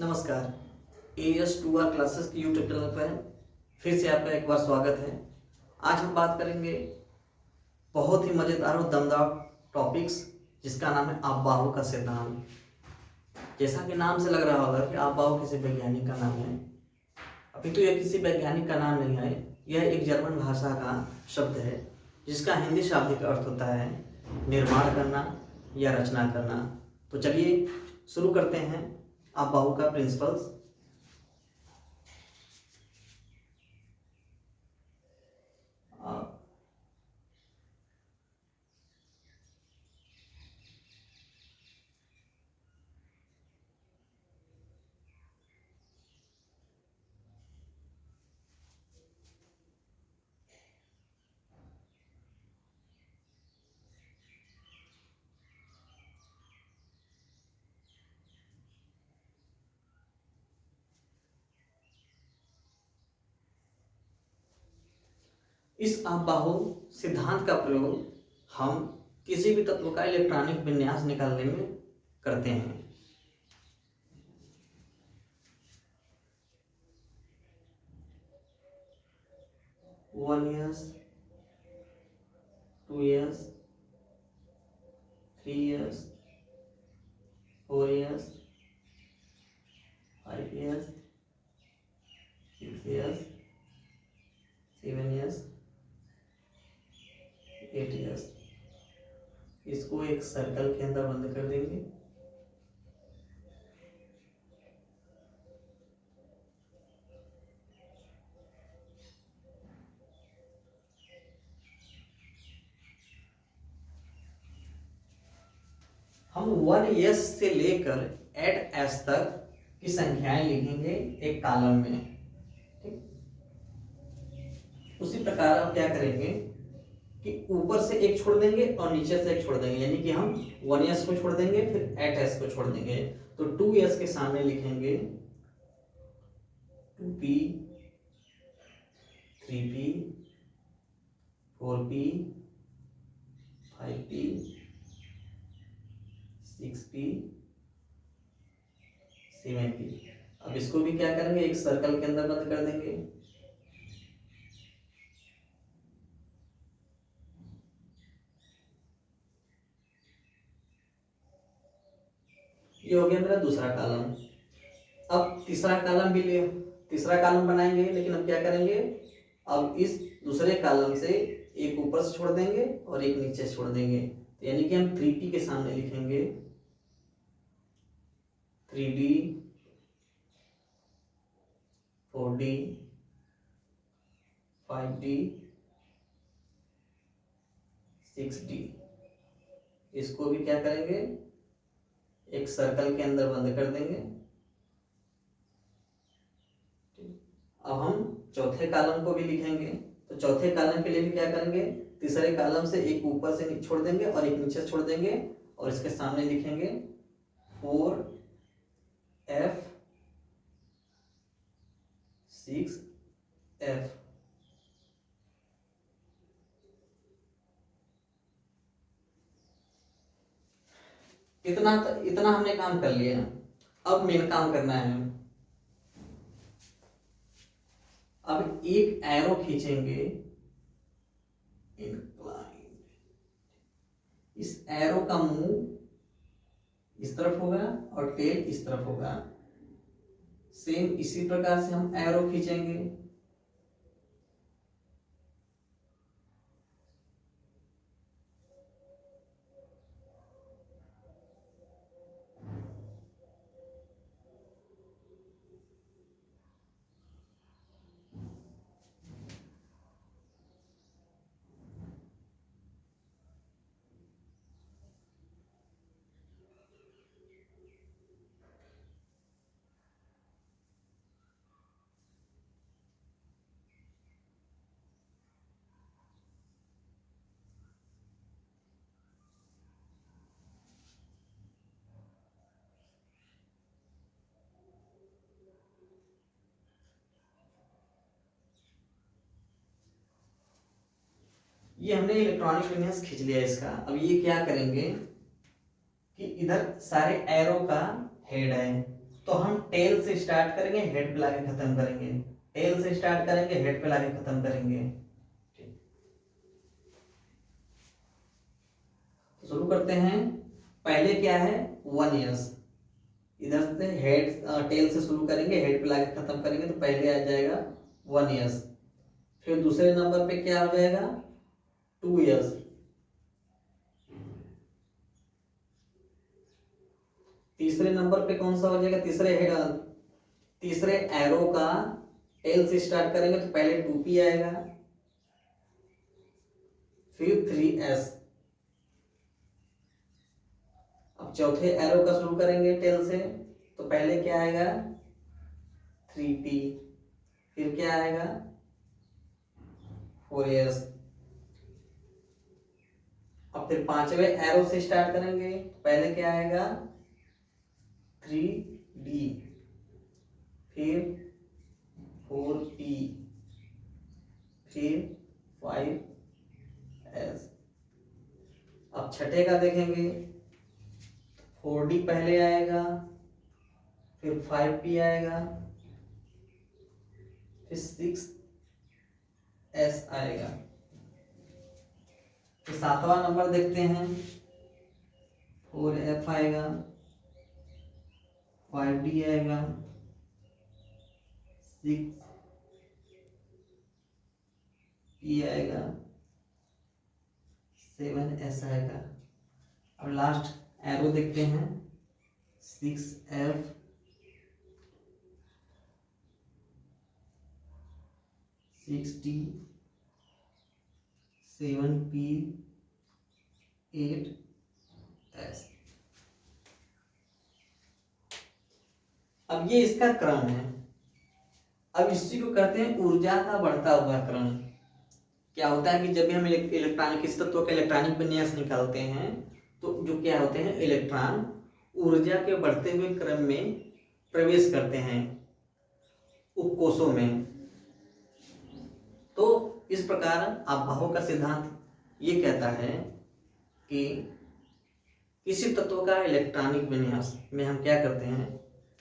नमस्कार। AS2R classes की YouTube channel पर फिर से आपका एक बार स्वागत है। आज हम बात करेंगे बहुत ही मज़ेदार और दमदार टॉपिक्स जिसका नाम है आपबाहु का सिद्धांत। जैसा कि नाम से लग रहा होगा कि आपबाहु किसी वैज्ञानिक का नाम है, अभी तो यह किसी वैज्ञानिक का नाम नहीं है। यह एक जर्मन भाषा का शब्द है जिसका हिंदी शाब्दिक अर्थ होता है निर्माण करना या रचना करना। तो चलिए शुरू करते हैं आपबाहु का प्रिंसिपल्स। इस आपबाहु सिद्धांत का प्रयोग हम किसी भी तत्व का इलेक्ट्रॉनिक विन्यास निकालने में करते हैं। One years, 2 years, 3 years, 4 years, 5 years, 6 years, 7 years, 8 years। इसको एक सर्कल के अंदर बंद कर देंगे। हम 1 years से लेकर 8 s तक की संख्याएं लिखेंगे एक कॉलम में। ठीक, उसी प्रकार आप क्या करेंगे कि ऊपर से एक छोड़ देंगे और नीचे से एक छोड़ देंगे, यानी कि हम 1 years को छोड़ देंगे फिर 8 s को छोड़ देंगे। तो 2 years के सामने लिखेंगे 2p, 3p, 4p, 5p, 6p, 7p। अब इसको भी क्या करेंगे, एक सर्कल के अंदर बंद कर देंगे। ये हो गया मेरा दूसरा कॉलम। अब तीसरा कॉलम भी ले, तीसरा कॉलम बनाएंगे, लेकिन अब क्या करेंगे, अब इस दूसरे कॉलम से एक ऊपर से छोड़ देंगे और एक नीचे से छोड़ देंगे। तो यानी कि हम 3p के सामने लिखेंगे 3d, 4d, 5d, 6d। इसको भी क्या करेंगे, एक सर्कल के अंदर बंद कर देंगे। अब हम चौथे कॉलम को भी लिखेंगे। तो चौथे कॉलम के लिए भी क्या करेंगे, तीसरे कॉलम से एक ऊपर से छोड़ देंगे और एक नीचे से छोड़ देंगे और इसके सामने लिखेंगे 4f, 6f। इतना हमने काम कर लिया। अब मेन काम करना है। अब एक एरो खींचेंगे इंक्लाइन। इस एरो का मुंह इस तरफ होगा और टेल इस तरफ होगा। सेम इसी प्रकार से हम एरो खींचेंगे। ये हमने इलेक्ट्रॉनिक विन्यास खींच लिया इसका। अब ये क्या करेंगे कि इधर सारे एरो का हेड है, तो हम टेल से स्टार्ट करेंगे, हेड पे लाके खत्म करेंगे, टेल से स्टार्ट करेंगे, हेड पे लाके खत्म करेंगे। तो शुरू करते हैं। पहले क्या है 1 ईयर्स, इधर से हेड टेल से शुरू करेंगे, हेड पे लाके खत्म करेंगे, तो पहले आ जाएगा 1 ईयर्स। फिर दूसरे नंबर पे क्या हो जाएगा 2 ईयर्स। तीसरे नंबर पे कौन सा हो जाएगा, तीसरे एरो का टेल से स्टार्ट करेंगे तो पहले 2p आएगा, फिर 3s। अब चौथे एरो का शुरू करेंगे टेल से तो पहले क्या आएगा 3p, फिर क्या आएगा 4s। अब फिर पांचवे एरो से स्टार्ट करेंगे पहले क्या आएगा 3d, फिर 4p, फिर 5s। अब छठे का देखेंगे 4d पहले आएगा, फिर 5p आएगा, फिर 6s आएगा। फिर सातवां नंबर देखते हैं 4f आएगा, 5d आएगा, 6p आएगा, 7s आएगा। अब लास्ट एरो देखते हैं 6f, 6d, 7p, 8s। अब ये इसका क्रम है। अब इसी को कहते हैं ऊर्जा का बढ़ता हुआ क्रम। क्या होता है कि जब भी हम इलेक्ट्रॉनिक किसी तत्व का इलेक्ट्रॉनिक विन्यास निकालते हैं तो जो क्या होते हैं इलेक्ट्रॉन ऊर्जा के बढ़ते हुए क्रम में प्रवेश करते हैं उपकोषों में। तो इस प्रकार अभाव का सिद्धांत ये कहता है कि किसी तत्व का इलेक्ट्रॉनिक विन्यास में हम क्या करते हैं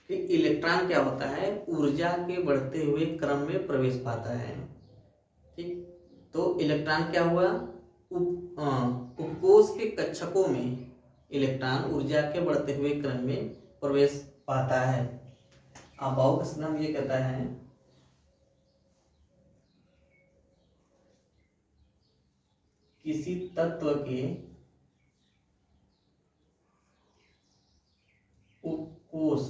कि इलेक्ट्रॉन क्या होता है ऊर्जा के बढ़ते हुए क्रम में प्रवेश पाता है। ठीक, तो इलेक्ट्रॉन क्या हुआ उपकोष के कक्षकों में इलेक्ट्रॉन ऊर्जा के बढ़ते हुए क्रम में प्रवेश पाता है। अभाव का सिद्धांत ये कहता है किसी तत्व के उपकोष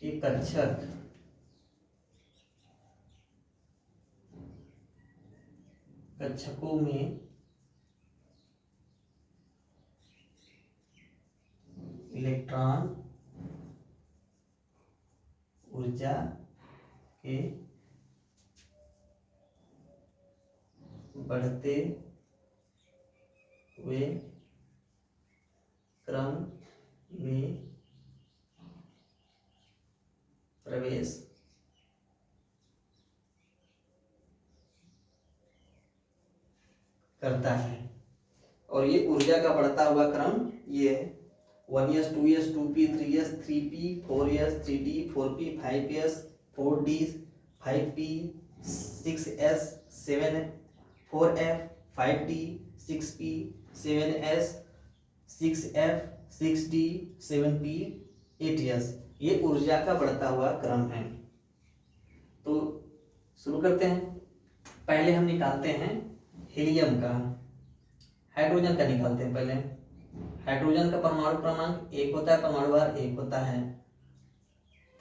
के कक्षकों में इलेक्ट्रॉन ऊर्जा के बढ़ते हुए क्रम में प्रवेश करता है। और ये ऊर्जा का बढ़ता हुआ क्रम ये है 1s 2s 2p 3s 3p 4s 3d 4p 5s 4d 5p 6s 7 4f 5d 6p 7s 6f 6d 7p 8s। ये ऊर्जा का बढ़ता हुआ क्रम है। तो शुरू करते हैं। पहले हम निकालते हैं हीलियम का, हाइड्रोजन का निकालते हैं। पहले हाइड्रोजन का परमाणु क्रमांक 1 होता है, परमाणु भार 1 होता है।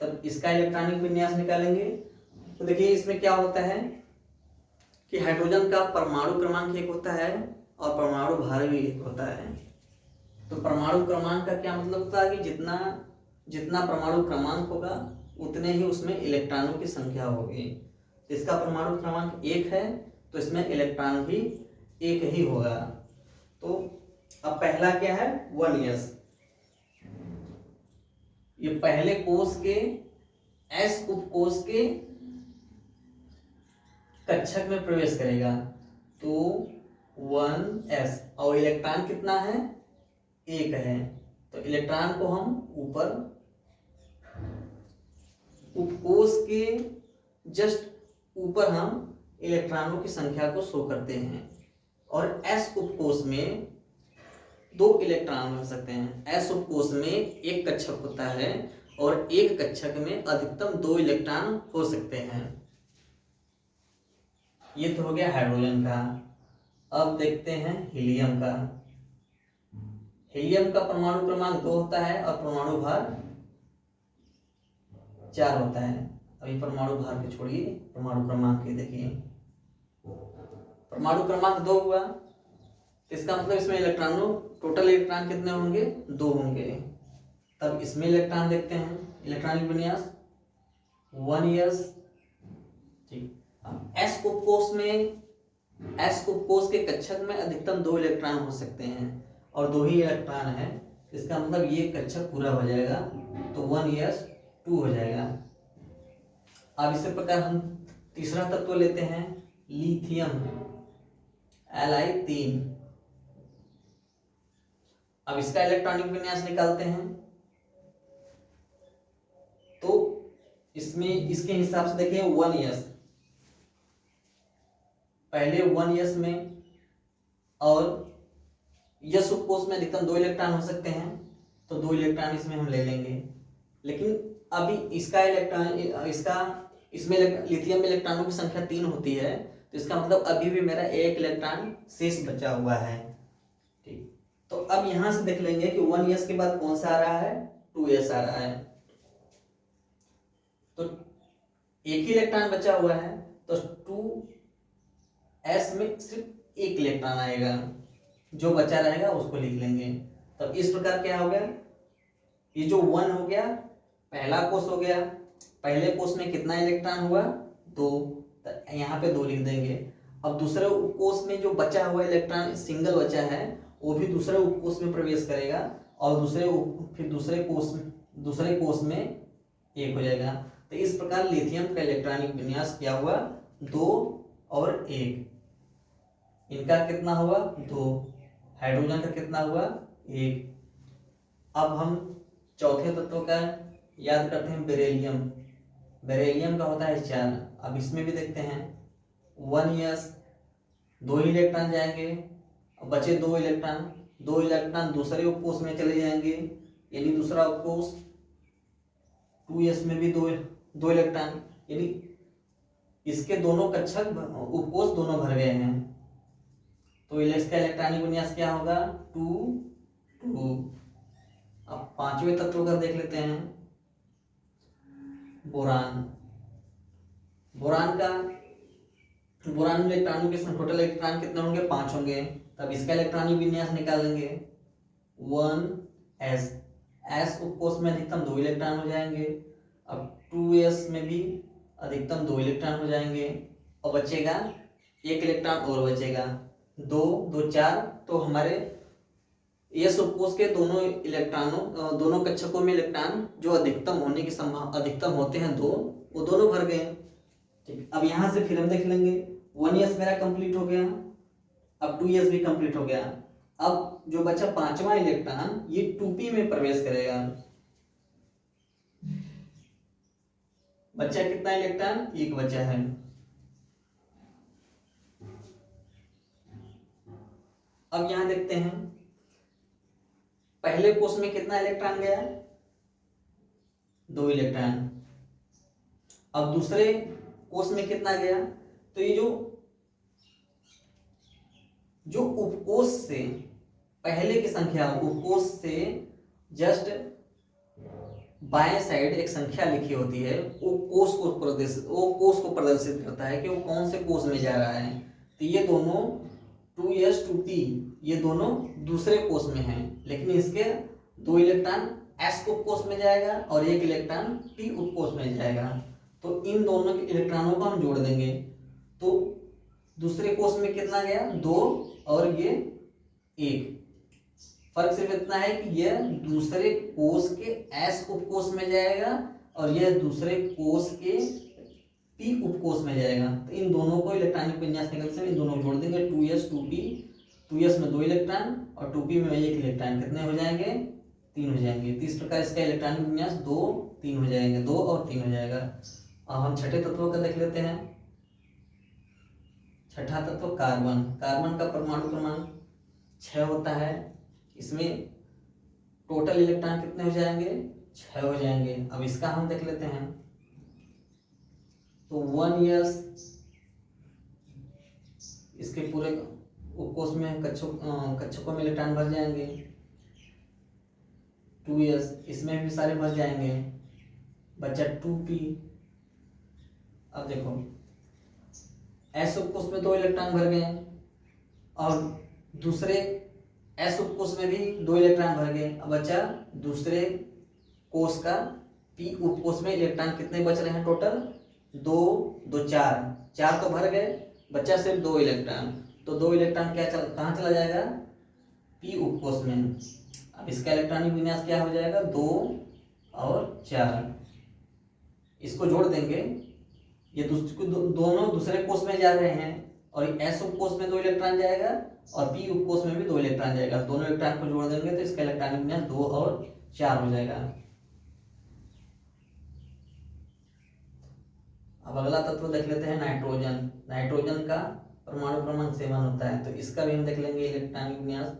तब इसका इलेक्ट्रॉनिक विन्यास निकालेंगे तो देखिए इसमें क्या होता है कि हाइड्रोजन का परमाणु क्रमांक 1 होता है और परमाणु भार भी 1 होता है। तो परमाणु क्रमांक का क्या मतलब होता है कि जितना जितना परमाणु क्रमांक होगा उतने ही उसमें इलेक्ट्रॉनों की संख्या होगी। इसका परमाणु क्रमांक 1 है तो इसमें इलेक्ट्रॉन भी 1 ही होगा। तो अब पहला क्या है 1s, ये पहले कोष के s उपकोष के कक्षक में प्रवेश करेगा तो 1s और इलेक्ट्रॉन कितना है 1 है। तो इलेक्ट्रॉन को हम ऊपर उपकोष के जस्ट ऊपर हम इलेक्ट्रॉनों की संख्या को शो करते हैं। और एस उपकोष में 2 इलेक्ट्रॉन हो सकते हैं। एस उपकोष में एक कक्षक होता है और एक कक्षक में अधिकतम 2 इलेक्ट्रॉन हो सकते हैं। ये तो हो गया हाइड्रोजन का। अब देखते हैं हीलियम का। हीलियम का परमाणु क्रमांक 2 होता है और परमाणु भार 4 होता है। अभी परमाणु भार को छोड़िए, परमाणु क्रमांक के देखिए। परमाणु क्रमांक 2 हुआ तो इसका मतलब इसमें इलेक्ट्रॉनों टोटल इलेक्ट्रॉन कितने होंगे? 2 होंगे। तब इसमें इलेक्ट्रॉन देखते हैं, इलेक्ट्रॉनिक विन्यास 1s। ठीक। अब एस उपकोष में, एस उपकोष के कक्षक में अधिकतम 2 इलेक्ट्रॉन हो सकते हैं और 2 ही इलेक्ट्रॉन है। इसका मतलब ये कक्षक पूरा हो जाएगा तो 1s2 हो जाएगा। अब इसी प्रकार हम तीसरा तत्व लेते हैं लिथियम Li3। अब इसका इलेक्ट्रॉनिक विन्यास निकालते हैं तो इसमें इसके हिसाब से देखिए 1s, पहले 1s में और यस उपकोष में अधिकतम 2 इलेक्ट्रॉन हो सकते हैं तो 2 इलेक्ट्रॉन इसमें हम ले लेंगे। लेकिन अभी इसका इलेक्ट्रॉन, इसमें लिथियम में इलेक्ट्रॉनों की संख्या 3 होती है तो इसका मतलब अभी भी मेरा 1 इलेक्ट्रॉन शेष बचा हुआ है। ठीक। तो अब यहां से देख लेंगे कि 1s के बाद कौन सा आ रहा है? 2s आ रहा है। तो एक ही इलेक्ट्रॉन बचा हुआ है तो 2s में सिर्फ 1 इलेक्ट्रॉन आएगा, जो बचा रहेगा उसको लिख लेंगे। तो इस प्रकार क्या हो गया? ये जो 1 हो गया पहला कोष हो गया, पहले कोष में कितना इलेक्ट्रॉन हुआ? 2, तो यहाँ पे 2 लिख देंगे। अब दूसरे उपकोष में जो बचा हुआ इलेक्ट्रॉन सिंगल बचा है वो भी दूसरे उपकोष में प्रवेश करेगा और दूसरे कोष में 1 हो जाएगा। तो इस प्रकार लिथियम का इलेक्ट्रॉनिक विन्यास क्या हुआ? 2 और 1। इनका कितना हुआ? 2। हाइड्रोजन का कितना हुआ? 1। अब हम चौथे तत्व का याद करते हैं बेरिलियम। बेरिलियम का होता है 4। अब इसमें भी देखते हैं 1s, 2 ही इलेक्ट्रॉन जाएंगे, बचे 2 इलेक्ट्रॉन। 2 इलेक्ट्रॉन दूसरे उपकोष में चले जाएंगे, यानी दूसरा उपकोष 2s में भी 2 इलेक्ट्रॉन, यानी इसके दोनों कक्षक उपकोष दोनों भर गए हैं। तो इसका इलेक्ट्रॉनिक विन्यास क्या होगा? 2, 2। अब पांचवें तत्व का देख लेते हैं बोरान। बोरान में इलेक्ट्रॉनों के टोटल इलेक्ट्रॉन कितने होंगे? 5 होंगे। तब इसका इलेक्ट्रॉनिक विन्यास निकाल लेंगे 1s। s उपकोष में अधिकतम 2 इलेक्ट्रॉन हो जाएंगे। अब 2s में भी अधिकतम 2 इलेक्ट्रॉन हो जाएंगे और बचेगा 1 इलेक्ट्रॉन और बचेगा 2, 2, 4। तो हमारे एस उपकोष के दोनों कक्षकों में इलेक्ट्रॉन जो अधिकतम होते हैं 2, वो दोनों भर गए। ठीक। अब यहां से फिर हम देख लेंगे 1s मेरा कंप्लीट हो गया, अब 2s भी कंप्लीट हो गया। अब जो बचा 5वां इलेक्ट्रॉन ये 2p में प्रवेश करेगा। बचा कितना इलेक्ट्रॉन? 1 बचा है। अब यहां देखते हैं पहले कोष में कितना इलेक्ट्रॉन गया? 2 इलेक्ट्रॉन। अब दूसरे कोष में कितना गया? तो ये जो उपकोष से पहले की संख्या, उपकोष से जस्ट बाएं साइड एक संख्या लिखी होती है, वो कोष को प्रदर्शित करता है कि वो कौन से कोष में जा रहा है। तो ये दोनों 2s 2p ये दोनों दूसरे कोष में हैं, लेकिन इसके 2 इलेक्ट्रॉन s उपकोष में जाएगा और 1 इलेक्ट्रॉन p उपकोष में जाएगा। तो इन दोनों इलेक्ट्रॉनों को हम जोड़ देंगे तो दूसरे कोष में कितना गया? 2 और ये 1। फर्क सिर्फ इतना है कि यह दूसरे कोष के s उपकोष में जाएगा और यह दूसरे कोष के p उपकोष में जाएगा। तो इन दोनों को इलेक्ट्रॉनिक विन्यास निकलने से इन दोनों को जोड़ देंगे 2s 2p। 2s में 2 इलेक्ट्रॉन और 2p में 1 इलेक्ट्रॉन, कितने हो जाएंगे? 3 हो जाएंगे। तो इस प्रकार इसका इलेक्ट्रॉनिक विन्यास 2 3 हो जाएंगे, 2 और 3 हो जाएगा। अब हम छठे तत्वों का देख लेते हैं। छठा तत्व कार्बन। कार्बन का परमाणु क्रमांक 6 होता है। इसमें टोटल इलेक्ट्रॉन कितने हो जाएंगे? 6 हो जाएंगे। अब इसका हम देख लेते हैं। तो 1s इसके पूरे उपकोष में कक्षकों में इलेक्ट्रॉन भर जाएंगे। 2s इसमें भी सारे भर जाएंगे, बचा 2p। अब देखो s उपकोष में 2 इलेक्ट्रॉन भर गए और दूसरे s उपकोष में भी 2 इलेक्ट्रॉन भर गए। अब बचा दूसरे कोष का p उपकोष में इलेक्ट्रॉन कितने बच रहे हैं? टोटल 2 2 4 तो भर गए, बचा सिर्फ 2 इलेक्ट्रॉन। तो 2 इलेक्ट्रॉन कहाँ चला जाएगा? p उपकोष में। अब इसका इलेक्ट्रॉनिक विन्यास क्या हो जाएगा? 2 और 4। इसको जोड़ देंगे, ये दोनों दूसरे कोष में जा रहे हैं और s उपकोष में 2 इलेक्ट्रॉन जाएगा और p उपकोष में भी 2 इलेक्ट्रॉन जाएगा। दोनों इलेक्ट्रॉन को जोड़ देंगे तो इसका इलेक्ट्रॉनिक विन्यास 2 और 4 हो जाएगा। अब अगला तत्व देख लेते हैं नाइट्रोजन। नाइट्रोजन का परमाणु क्रमांक 7 होता है। तो इसका भी हम देख लेंगे इलेक्ट्रॉनिक विन्यास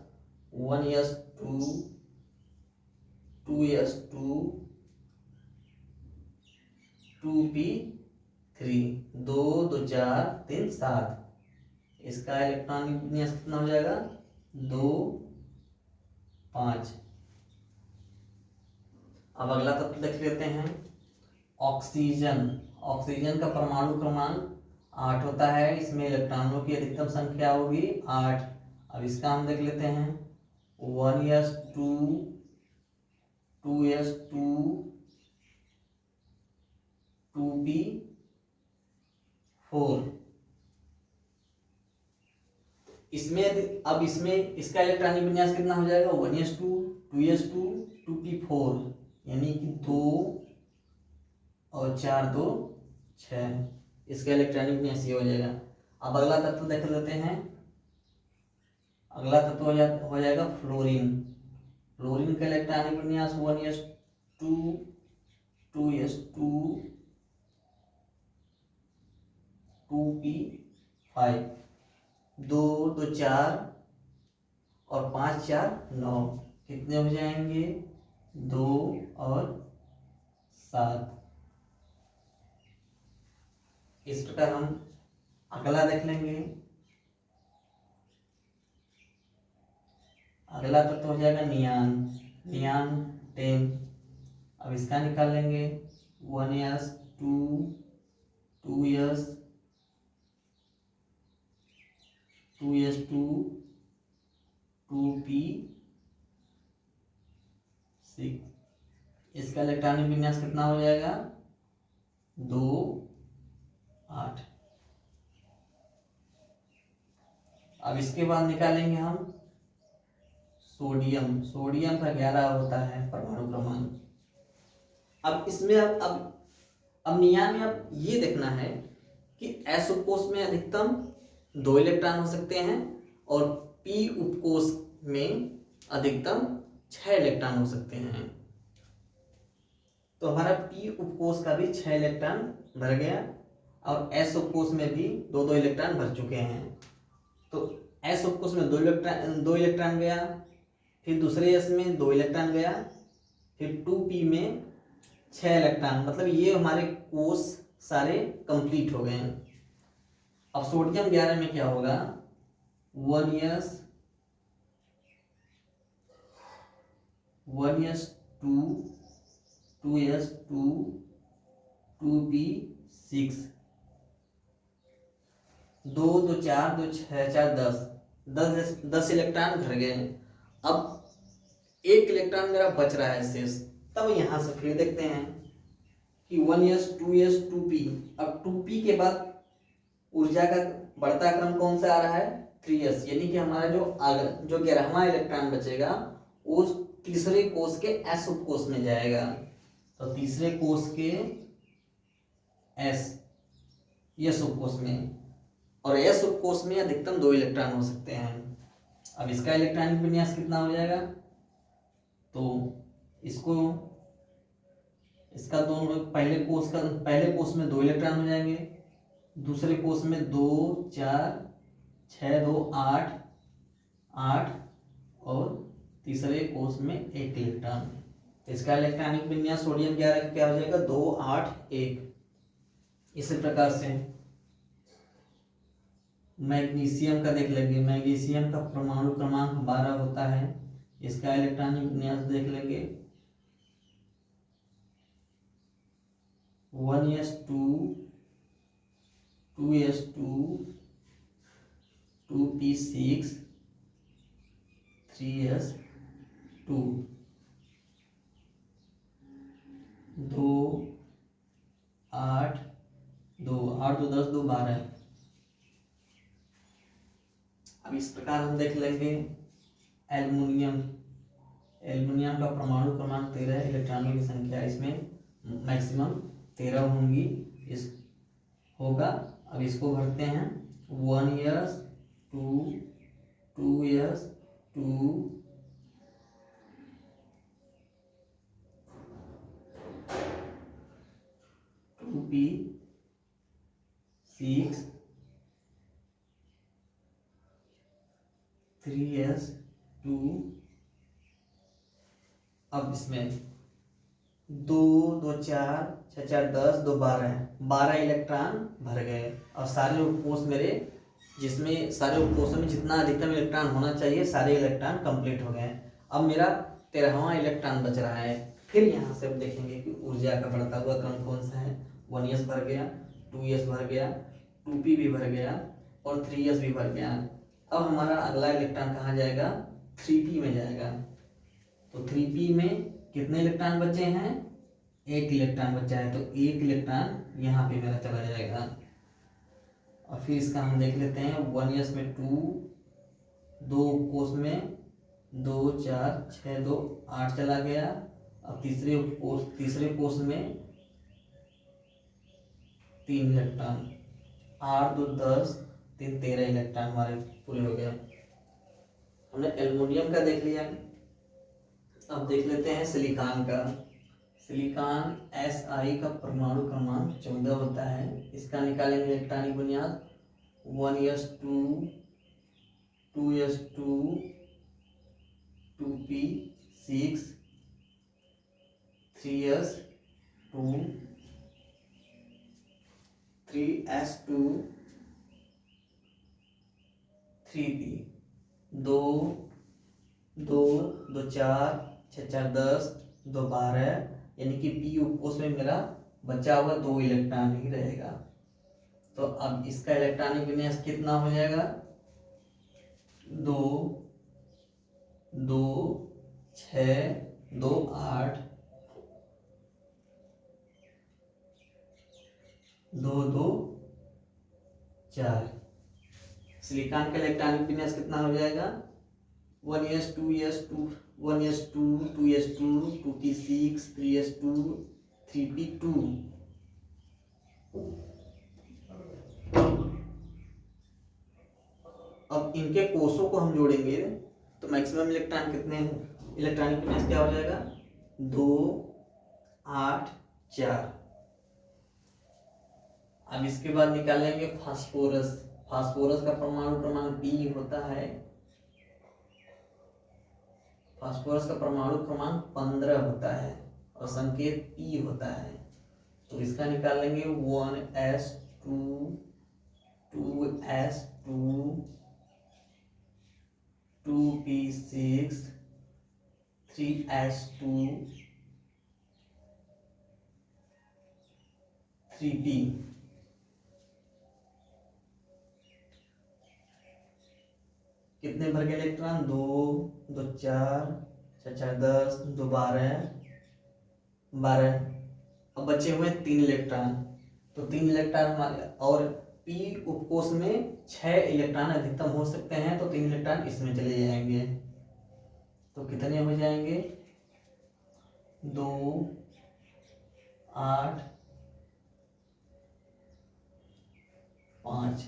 1s2 2s2 2p3 2 2 4 3 7। इसका इलेक्ट्रॉनिक विन्यास कितना हो जाएगा? 2 5। अब अगला तत्व देख लेते हैं ऑक्सीजन। ऑक्सीजन का परमाणु क्रमांक 8 होता है। इसमें इलेक्ट्रॉनों की अधिकतम संख्या होगी 8। अब इसका हम देख लेते हैं 1s2 2s2 2p4। इसमें इसका इलेक्ट्रॉनिक विन्यास कितना हो जाएगा? 1s2 2s2 2p4, यानी कि 2 और 4 2 6। इसका इलेक्ट्रॉनिक विन्यास ये हो जाएगा। अब अगला तत्व देख लेते हैं। अगला तत्व हो जाएगा फ्लोरीन। फ्लोरीन का इलेक्ट्रॉनिक विन्यास 1s2 2s2 2p5 2 2 4 और 5 4 9। कितने हो जाएंगे? 2 और 7। इस प्रकार हम अगला देख लेंगे। अगला तत्व हो जाएगा नियान। नियान 10। अब इसका निकाल लेंगे 1s2 2s 2s2 2p6। इसका इलेक्ट्रॉनिक विन्यास कितना हो जाएगा? 2 8। अब इसके बाद निकालेंगे हम सोडियम। सोडियम का 11 होता है परमाणु क्रमांक। अब इसमें अब नियान में अब ये देखना है कि s उपकोष में अधिकतम 2 इलेक्ट्रॉन हो सकते हैं और p उपकोष में अधिकतम 6 इलेक्ट्रॉन हो सकते हैं। तो हमारा p उपकोष का भी 6 इलेक्ट्रॉन भर गया और s उपकोष में भी 2 इलेक्ट्रॉन भर चुके हैं। तो s उपकोष में 2 इलेक्ट्रॉन गया, फिर दूसरे s में 2 इलेक्ट्रॉन गया, फिर 2p में 6 इलेक्ट्रॉन। मतलब ये हमारे कोष सारे कंप्लीट हो गए हैं। अब सोडियम 11 में क्या होगा? 1s 1s2 2s2 2p6 2 2 4 2 6 4 10 electron भर गए। अब एक इलेक्ट्रॉन मेरा बच रहा है शेष। तब यहां से फिर देखते हैं कि 1s 2s 2p। अब 2p के बाद ऊर्जा का बढ़ता क्रम कौन सा आ रहा है? 3s, यानी कि हमारा जो 11वां इलेक्ट्रॉन बचेगा वो तीसरे कोष के s उपकोष में जाएगा। तो तीसरे कोष के s उपकोष में, और s उपकोष में अधिकतम 2 इलेक्ट्रॉन हो सकते हैं। अब इसका इलेक्ट्रॉनिक विन्यास कितना हो जाएगा? तो इसको इसका दोनों पहले कोष में 2 इलेक्ट्रॉन हो जाएंगे, दूसरे कोष में 2 4 6 2 8 8 और तीसरे कोष में 1 इलेक्ट्रॉन। इसका इलेक्ट्रॉनिक विन्यास सोडियम क्या हो जाएगा 2 8 1। इसी प्रकार से मैग्नीशियम का देख लेंगे। मैग्नीशियम का परमाणु क्रमांक 12 होता है। इसका इलेक्ट्रॉनिक विन्यास देख लेंगे 1s2 2s2 2p6 3s2 2 8 2 8 2 10 2 12। अब इस प्रकार हम देख लेंगे एल्युमिनियम। एल्युमिनियम का परमाणु क्रमांक 13, इलेक्ट्रॉनों की संख्या इसमें मैक्सिमम 13 होंगी इस होगा। अब इसको भरते हैं 1s 2 2s 2 2p6 3s2। अब इसमें 2 2 4 6 4 10 2 12 इलेक्ट्रॉन भर गए और सारे उपकोष मेरे जिसमें सारे उपकोषों में जितना अधिकतम इलेक्ट्रॉन होना चाहिए सारे इलेक्ट्रॉन कंप्लीट हो गए। अब मेरा 13वां इलेक्ट्रॉन बच रहा है। फिर यहाँ से अब देखेंगे कि ऊर्जा का बढ़ता हुआ क्रम कौन सा है। 1s भर गया, 2s भर गया, 2p भी भर गया और 3s भी भर गया। अब हमारा अगला इलेक्ट्रॉन कहाँ जाएगा 3p में जाएगा। तो 3p में कितने इलेक्ट्रॉन बचे हैं 1 इलेक्ट्रॉन बचा है, तो 1 इलेक्ट्रॉन यहाँ पे मेरा चला जाएगा। और फिर इसका हम देख लेते हैं 1s में 2 कोष में 2 4 6 2 8 चला गया। अब तीसरे कोष में 3 इलेक्ट्रॉन 8 2 10 3 13 इलेक्ट्रॉन हमारे पूरे हो गए। हमने एल्युमिनियम का देख लिया। अब देख लेते हैं सिलिकॉन का। सिलिकॉन Si का परमाणु क्रमांक 14 होता है। इसका निकालेंगे इलेक्ट्रॉनिक विन्यास 1s2 2s2 2p6 3s2 3s2 3p 2 2 2 4 6 4 10 2 12 यानी कि पी उपकोष में मेरा बचा हुआ 2 इलेक्ट्रॉन ही रहेगा। तो अब इसका इलेक्ट्रॉनिक विन्यास कितना हो जाएगा 2 2 6 2 8 2 2 4। सिलिकॉन का इलेक्ट्रॉनिक विन्यास कितना हो जाएगा 1s 2s2 1s2 2s2 2p6 3s2 3p2। अब इनके कोषों को हम जोड़ेंगे तो मैक्सिमम इलेक्ट्रॉन कितने इलेक्ट्रॉनिक विन्यास क्या हो जाएगा 2 8 4। अब इसके बाद निकालेंगे फास्फोरस। फास्फोरस का परमाणु क्रमांक P होता है। फास्फोरस का परमाणु क्रमांक 15 होता है और संकेत P होता है। तो इसका निकाल लेंगे 1s2 2s2 2p6 3s2 3p। कितने भर गए इलेक्ट्रॉन 2 2 4 6 4 10 2 12 12। अब बचे हुए 3 इलेक्ट्रॉन। तो 3 इलेक्ट्रॉन हमारे और पी उपकोष में 6 इलेक्ट्रॉन अधिकतम हो सकते हैं, तो 3 इलेक्ट्रॉन इसमें चले जाएंगे। तो कितने हो जाएंगे 2 8 5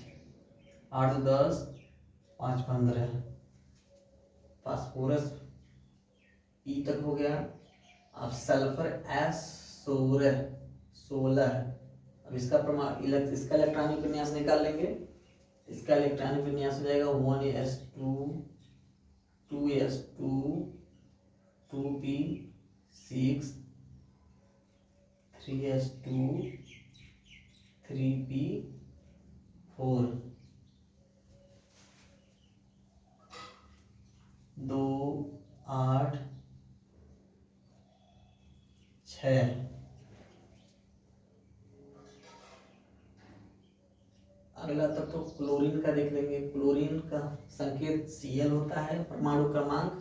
8 10 5 15। फास्फोरस पी तक हो गया। अब सल्फर S16। अब इसका इसका इलेक्ट्रॉनिक विन्यास निकाल लेंगे। इसका इलेक्ट्रॉनिक विन्यास हो जाएगा 1s2 2s2 2p6 3s2 3p4 2 8 6। अगला तक तो क्लोरीन का देख लेंगे। क्लोरीन का संकेत Cl होता है, परमाणु क्रमांक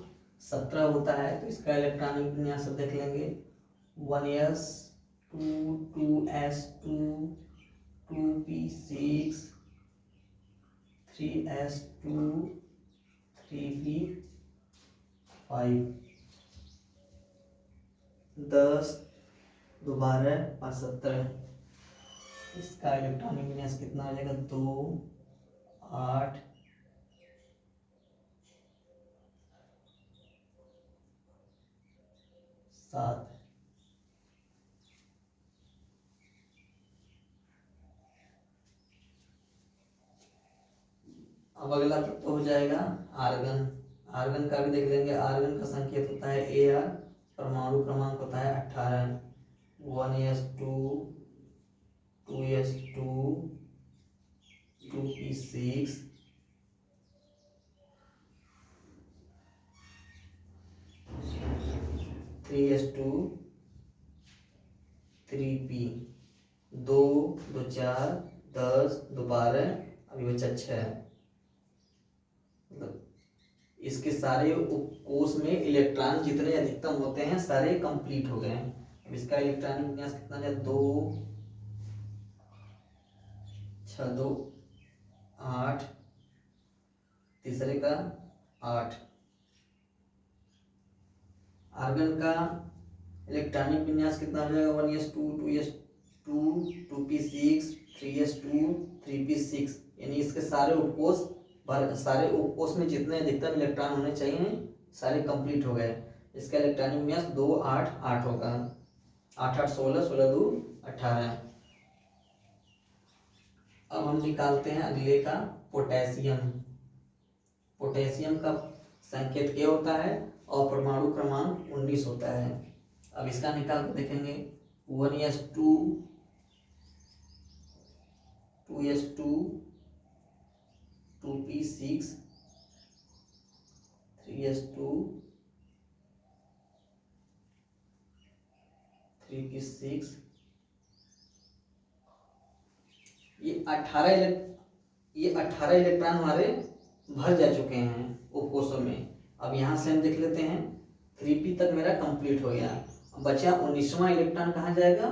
17 होता है। तो इसका इलेक्ट्रॉनिक विन्यास देख लेंगे 1s2 2s2 2p6 3s2 3p5 10 12 5 17। इसका इलेक्ट्रॉनिक विन्यास कितना हो जाएगा 2 8 7। अब अगला तो हो जाएगा आर्गन। आर्गन का भी देख लेंगे। आर्गन का संकेत होता है Ar, परमाणु क्रमांक होता है 18। 1s2 2s2 2p6 3s2 3p 2 2 4 10 2 12। अभी बचा 6। मतलब इसके सारे उपकोष में इलेक्ट्रॉन जितने अधिकतम होते हैं सारे कंप्लीट हो गए हैं। अब इसका इलेक्ट्रॉनिक विन्यास कितना है 2 6 2 8। तीसरे का 8। आर्गन का इलेक्ट्रॉनिक विन्यास कितना हो जाएगा 1s2 2s2 2p6 3s2 3p6। यानी इसके सारे उपकोष में जितने अधिकतम इलेक्ट्रॉन होने चाहिए सारे कंप्लीट हो गए। इसका इलेक्ट्रॉनिक विन्यास 2 8 8 होगा। 8 8 16 16 2 18। अब हम निकालते हैं अगले का पोटेशियम। पोटेशियम का संकेत K होता है और परमाणु क्रमांक 19 होता है। अब इसका निकाल कर देखेंगे 1s2 2s2 2p6 3s2 3p6। ये 18 इलेक्ट्रॉन हमारे भर जा चुके हैं उपकोषों में। अब यहाँ से हम देख लेते हैं 3p तक मेरा कंप्लीट हो गया। बचा 19वां इलेक्ट्रॉन कहाँ जाएगा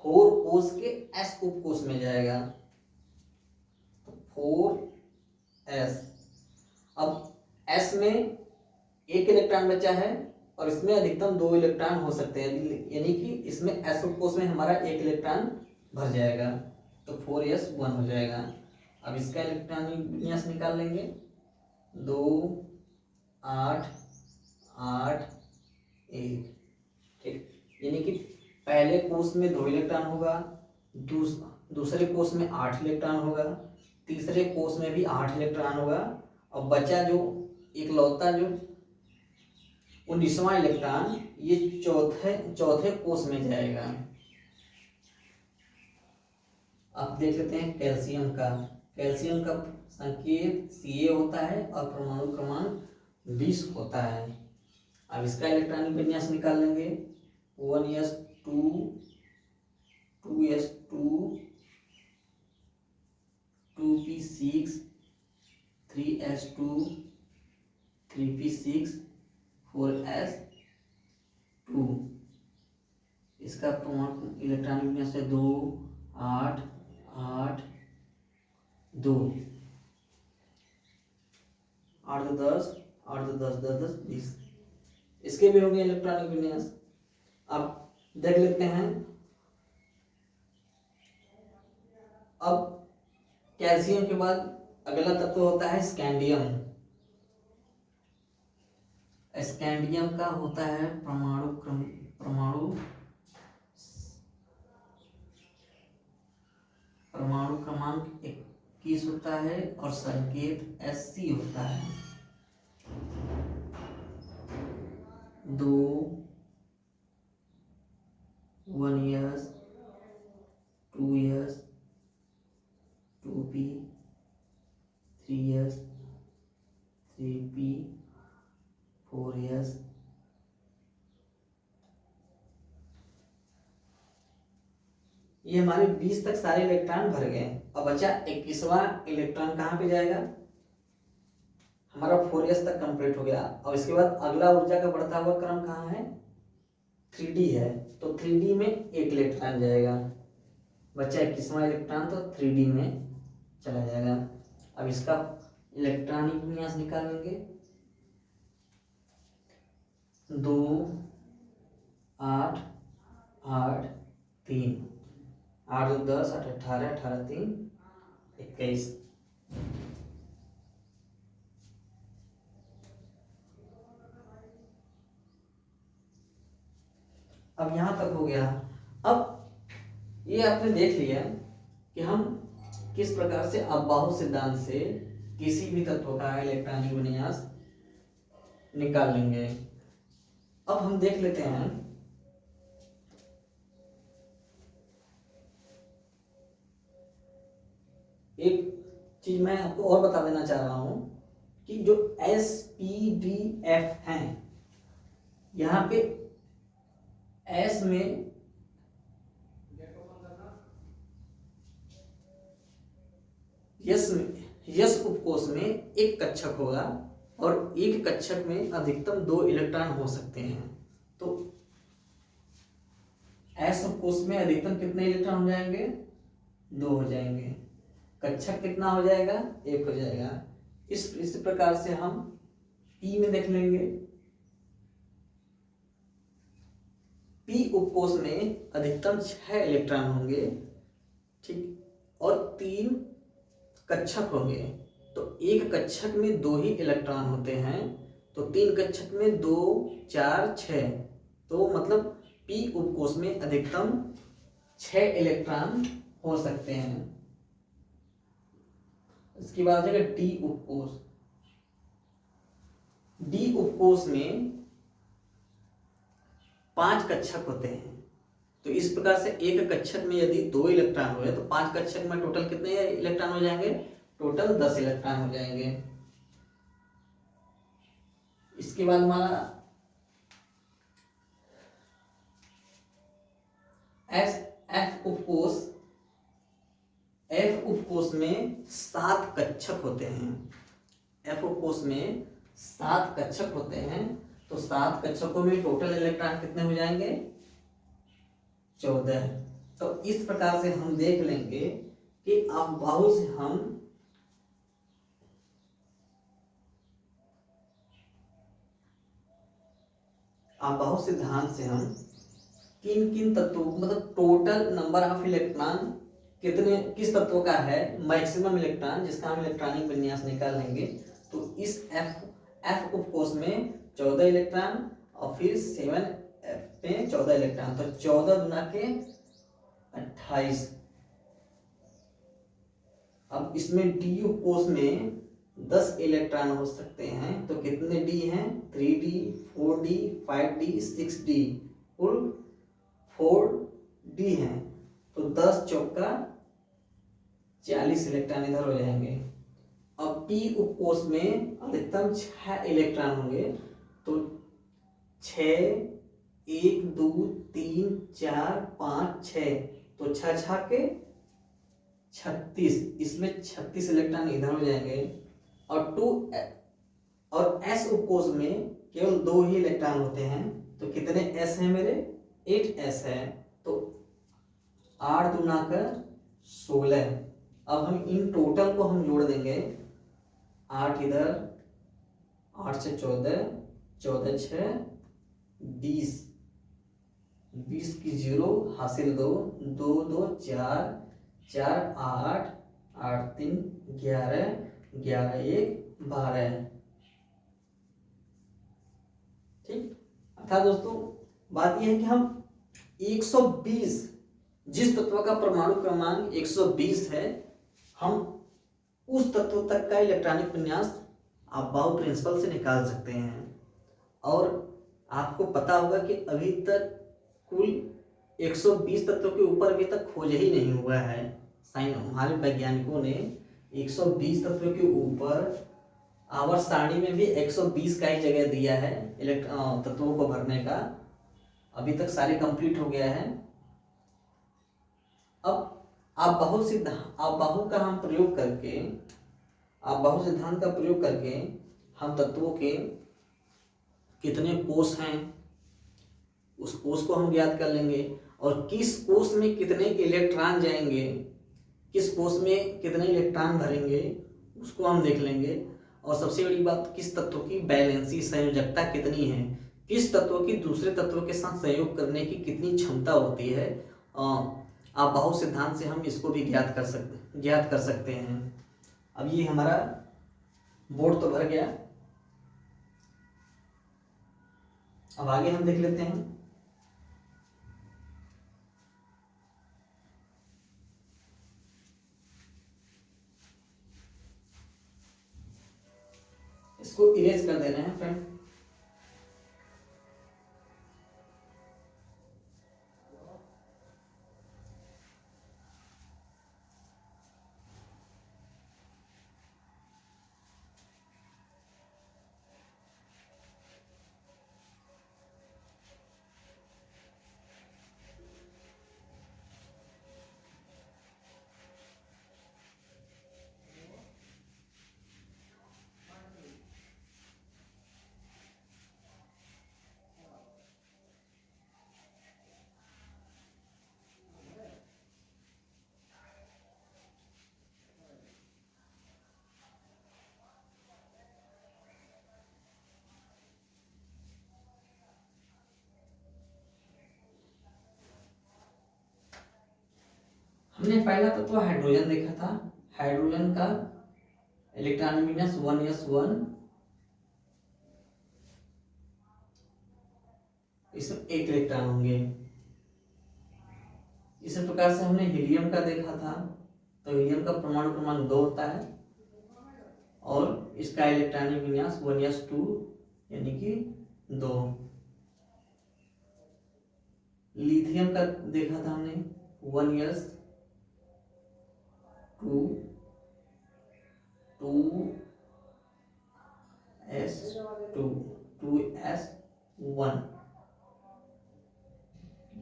4 कोष के S उपकोष में जाएगा। तो 4s। अब S में एक इलेक्ट्रॉन बचा है और इसमें अधिकतम 2 इलेक्ट्रॉन हो सकते हैं। यानी कि इसमें S उपकोष में हमारा एक इलेक्ट्रॉन भर जाएगा तो 4s1 हो जाएगा। अब इसका इलेक्ट्रॉनिक विन्यास निकाल लेंगे 2 8 8 1। ठीक, यानी कि पहले कोष में 2 इलेक्ट्रॉन होगा, दूसरे कोष में 8 इलेक्ट्रॉन होगा, तीसरे कोष में भी 8 इलेक्ट्रॉन होगा। और बचा जो इकलौता जो 19वां इलेक्ट्रॉन ये चौथे कोष में जाएगा। अब देख लेते हैं कैल्शियम का। कैल्शियम का संकेत Ca होता है और परमाणु क्रमांक 20 होता है। अब इसका इलेक्ट्रॉनिक विन्यास निकाल लेंगे 1s2 2s2 2p6 3s2 3p6 4s2। इसका इलेक्ट्रॉनिक विन्यास है 2 8 8 2 8 2 10 8 2 10 10 10 20। इसके भी हो गए इलेक्ट्रॉनिक विन्यास। अब देख लेते हैं। अब कैल्शियम के बाद अगला तत्व होता है स्कैंडियम। स्कैंडियम का होता है परमाणु क्रमांक 21 होता है और संकेत Sc होता है। 2 1s 2s 2p 3s 3p 4s ये हमारे 20 तक सारे इलेक्ट्रॉन भर गए। अब बचा 21वां इलेक्ट्रॉन कहाँ पे जाएगा? हमारा 4s तक कंप्लीट हो गया। और इसके बाद अगला ऊर्जा का बढ़ता हुआ क्रम कहाँ है? 3d है, तो 3d में एक इलेक्ट्रॉन जाएगा। बचा 21वां इलेक्ट्रॉन, तो 3d में चला जाएगा। अब इसका इलेक्ट्रॉनिक विन्यास निकालेंगे। 2 8 8 3 8 2 10 8 18 18 3 21। अब यहां तक हो गया। अब ये आपने देख लिया कि हम किस प्रकार से अबाहु सिद्धांत से किसी भी तत्व का इलेक्ट्रॉनिक विन्यास निकाल लेंगे। अब हम देख लेते हैं एक चीज मैं आपको और बता देना चाह रहा हूं कि जो SPDF हैं, यहां पे S में यस उपकोष में एक कक्षक होगा और एक कक्षक में अधिकतम 2 इलेक्ट्रॉन हो सकते हैं। तो S उपकोष में अधिकतम कितने इलेक्ट्रॉन हो जाएंगे? 2 हो जाएंगे। कक्षक कितना हो जाएगा? 1 हो जाएगा। इस प्रकार से हम P में देख लेंगे। P उपकोष में अधिकतम 6 इलेक्ट्रॉन होंगे, ठीक, और 3 कक्षक होंगे। तो एक कक्षक में 2 ही इलेक्ट्रॉन होते हैं, तो 3 कक्षक में 2 4 6, तो मतलब P उपकोष में अधिकतम 6 इलेक्ट्रॉन हो सकते हैं। इसके बाद है D उपकोष। D उपकोष में 5 कक्षक होते हैं। तो इस प्रकार से एक कक्षक में यदि 2 इलेक्ट्रॉन हुए तो 5 कक्षक में टोटल कितने इलेक्ट्रॉन हो जाएंगे? टोटल 10 इलेक्ट्रॉन हो जाएंगे। इसके बाद हमारा F उपकोष में 7 कक्षक होते हैं। F उपकोष में 7 कक्षक होते हैं, तो 7 कक्षकों में टोटल इलेक्ट्रॉन कितने हो जाएंगे? 14। तो इस प्रकार से हम देख लेंगे कि अबाहु से हम अबाहु सिद्धांत से हम किन किन तत्वों, मतलब टोटल नंबर ऑफ इलेक्ट्रॉन कितने किस तत्व का है, मैक्सिमम इलेक्ट्रॉन जिसका हम इलेक्ट्रॉनिक विन्यास निकाल लेंगे। तो इस F उपकोष में 14 इलेक्ट्रॉन और फिर 7F में 14 इलेक्ट्रॉन, तो 14 गुना के 28। अब इसमें D उपकोष में 10 इलेक्ट्रॉन हो सकते हैं, तो कितने D हैं? 3D 4D 5D 6D, कुल 4D हैं। तो 10 चौका 40 इलेक्ट्रॉन इधर हो जाएंगे। अब P उपकोष में अधिकतम 6 इलेक्ट्रॉन होंगे, तो 6 1 2 3 4 5 6, तो 6 6 के 36, इसमें 36 इलेक्ट्रॉन इधर हो जाएंगे। और S उपकोष में केवल 2 ही इलेक्ट्रॉन होते हैं, तो कितने S हैं मेरे? 8S है, तो 8 दूना का 16। अब हम इन टोटल को हम जोड़ देंगे। 8 इधर, 8 से 14, 14 6 20, 20 की 0 हासिल 2 2 2 4 4 8 8 3 11 11 1 12। अर्थात दोस्तों बात यह है कि हम 120, जिस तत्व का परमाणु क्रमांक 120 है, हम उस तत्व तक का इलेक्ट्रॉनिक विन्यास आप बाउ प्रिंसिपल से निकाल सकते हैं। और आपको पता होगा कि अभी तक कुल 120 तत्वों के ऊपर अभी तक खोज ही नहीं हुआ है। हमारे वैज्ञानिकों ने 120 तत्वों के ऊपर आवर्त सारणी में भी 120 का ही जगह दिया है तत्वों को भरने का। अभी तक सारे कंप्लीट हो गया है। अब आप बहु सिद्धांत का प्रयोग करके हम तत्वों के कितने कोष हैं उस कोष को हम ज्ञात कर लेंगे, और किस कोष में कितने इलेक्ट्रॉन जाएंगे, किस कोष में कितने इलेक्ट्रॉन भरेंगे उसको हम देख लेंगे। और सबसे बड़ी बात, किस तत्व की बैलेंसी संयोजकता कितनी है, किस तत्व की दूसरे तत्वों के साथ सहयोग करने की कितनी क्षमता होती है, आप बहु सिद्धांत से हम इसको भी ज्ञात कर सकते हैं। अब ये हमारा बोर्ड तो भर गया। अब आगे हम देख लेते हैं। इसको इरेज कर देना है फ्रेंड। हमने पहला तत्व हाइड्रोजन देखा था। हाइड्रोजन का इलेक्ट्रॉन विन्यास 1s1, इसमें 1 इलेक्ट्रॉन होंगे। इसी प्रकार से हमने हीलियम का देखा था। तो हीलियम का परमाणु क्रमांक 2 होता है और इसका इलेक्ट्रॉनिक विन्यास 1s2 यानी कि 2। लिथियम का देखा था हमने 1s2 2s1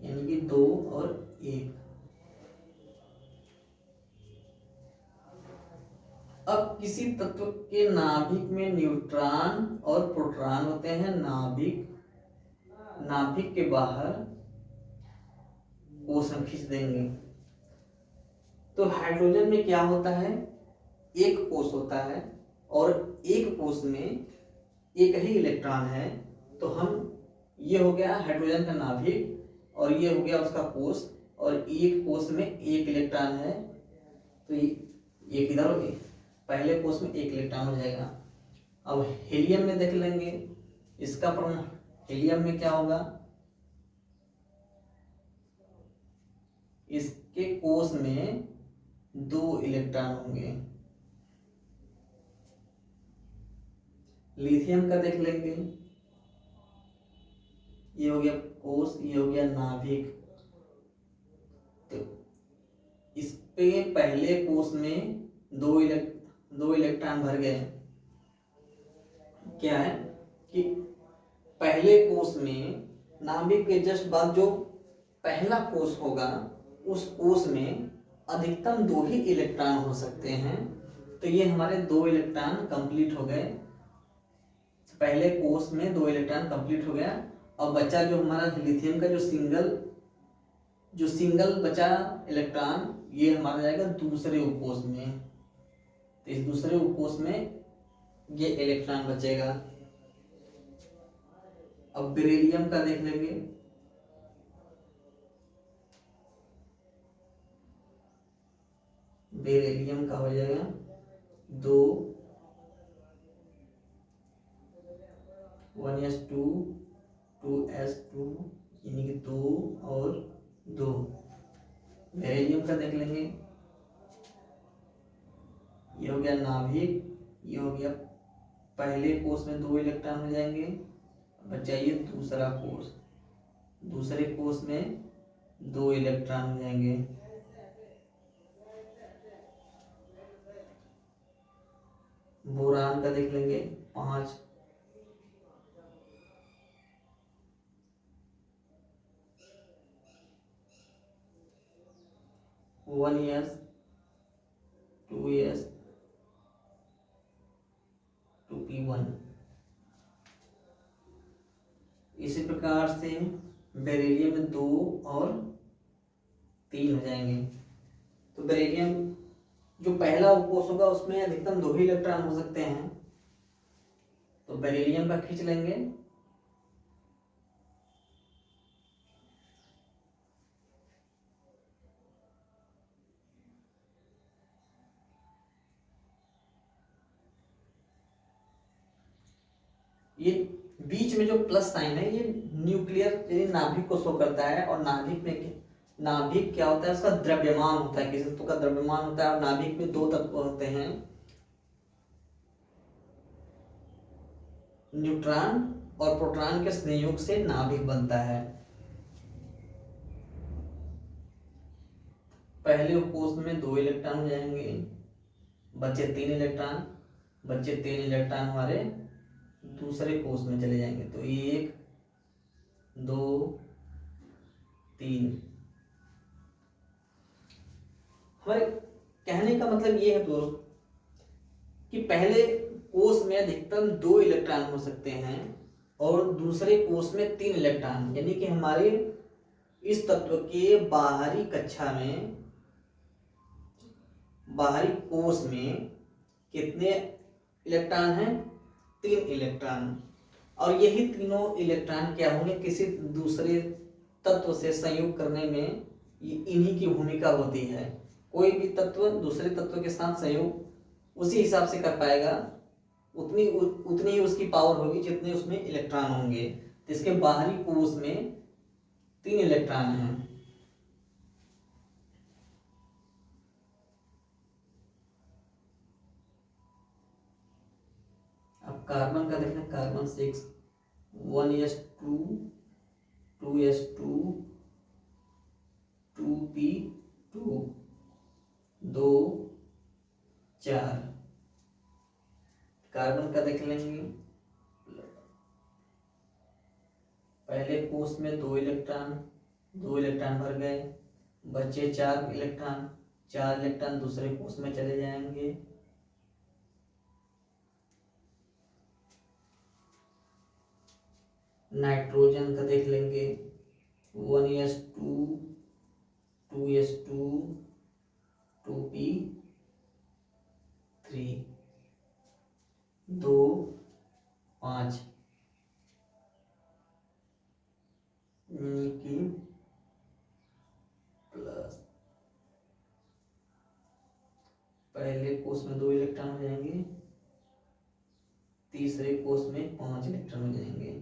यानी कि 2 और 1। अब किसी तत्व के नाभिक में न्यूट्रॉन और प्रोटॉन होते हैं। नाभिक के बाहर कोष हम खींच देंगे। तो हाइड्रोजन में क्या होता है, एक कोष होता है और एक कोष में एक ही इलेक्ट्रॉन है। तो हम, ये हो गया हाइड्रोजन का नाभिक और ये हो गया उसका कोष, और एक कोष में एक इलेक्ट्रॉन है। तो ये किधर हो गई, पहले कोष में एक इलेक्ट्रॉन हो जाएगा। अब हीलियम में देख लेंगे, इसका परमाणु, हीलियम में क्या होगा, इसके कोष में 2 इलेक्ट्रॉन होंगे। लिथियम का देख लेंगे, ये हो गया कोष, ये हो गया नाभिक। तो इस पे पहले कोष में 2 इलेक्ट्रॉन भर गए। क्या है कि पहले कोष में, नाभिक के जस्ट बाद जो पहला कोष होगा उस कोष में अधिकतम 2 ही इलेक्ट्रॉन हो सकते हैं। तो ये हमारे 2 इलेक्ट्रॉन कंप्लीट हो गए। पहले कोष में 2 इलेक्ट्रॉन कंप्लीट हो गया। अब बचा जो हमारा लिथियम का जो सिंगल बचा इलेक्ट्रॉन, ये हमारा जाएगा दूसरे उपकोष में। तो इस दूसरे उपकोष में ये इलेक्ट्रॉन बचेगा। अब बेरिलियम का देख लेंगे, बेरिलियम का हो जाएगा 2 1s2 2s2 यानी कि 2 और 2। बेरिलियम का देख लेंगे, ये हो गया नाभिक, ये हो गया पहले कोष में 2 इलेक्ट्रॉन हो जाएंगे। बचाइए दूसरा कोष, दूसरे कोष में 2 इलेक्ट्रॉन हो जाएंगे। बोरान का देख लेंगे 5, वन एस 2s 2p1। इसी प्रकार से बेरिलियम में 2 और 3 हो जाएंगे। तो बेरिलियम जो पहला उपकोष होगा उसमें अधिकतम 2 ही इलेक्ट्रॉन हो सकते हैं, तो बेरिलियम का खींच लेंगे। ये बीच में जो प्लस साइन है ये न्यूक्लियर यानी नाभिक को शो करता है। और नाभिक क्या होता है, उसका द्रव्यमान होता है, किसी तत्व का द्रव्यमान होता है। और नाभिक में 2 तत्व होते हैं, न्यूट्रॉन और प्रोटॉन के संयोग से नाभिक बनता है। पहले कोष में 2 इलेक्ट्रॉन हो जाएंगे, बचे 3 इलेक्ट्रॉन हमारे दूसरे कोष में चले जाएंगे। तो 1 2 3। हमारे कहने का मतलब ये है दोस्त कि पहले कोष में अधिकतम 2 इलेक्ट्रॉन हो सकते हैं और दूसरे कोष में 3 इलेक्ट्रॉन, यानी कि हमारे इस तत्व के बाहरी कक्षा में, बाहरी कोष में कितने इलेक्ट्रॉन हैं? 3 इलेक्ट्रॉन। और यही तीनों इलेक्ट्रॉन क्या होंगे, किसी दूसरे तत्व से संयोग करने में इन्हीं की भूमिका होती है। कोई भी तत्व दूसरे तत्व के साथ संयोग उसी हिसाब से कर पाएगा, उतनी ही उसकी पावर होगी जितने उसमें इलेक्ट्रॉन होंगे। तो इसके बाहरी कोष में 3 इलेक्ट्रॉन हैं। अब कार्बन का देखना, carbon 6 1s2 2s2 2p2 2 4। Carbon का देख लेंगे, पहले कोष में 2 इलेक्ट्रॉन भर गए, बचे 4 इलेक्ट्रॉन दूसरे कोष में चले जाएंगे। नाइट्रोजन का देख लेंगे, 1s2 2s2 2p3 2 5, यानी कि प्लस पहले कोष में 2 इलेक्ट्रॉन हो जाएंगे, तीसरे कोष में 5 इलेक्ट्रॉन हो जाएंगे।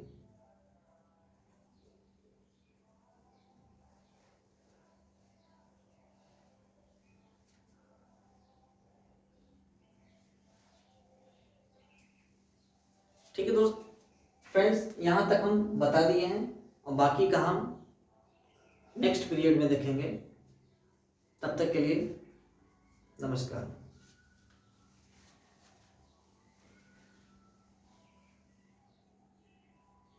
ठीक है दोस्त, फ्रेंड्स यहाँ तक हम बता दिए हैं और बाकी का हम नेक्स्ट पीरियड में देखेंगे। तब तक के लिए नमस्कार।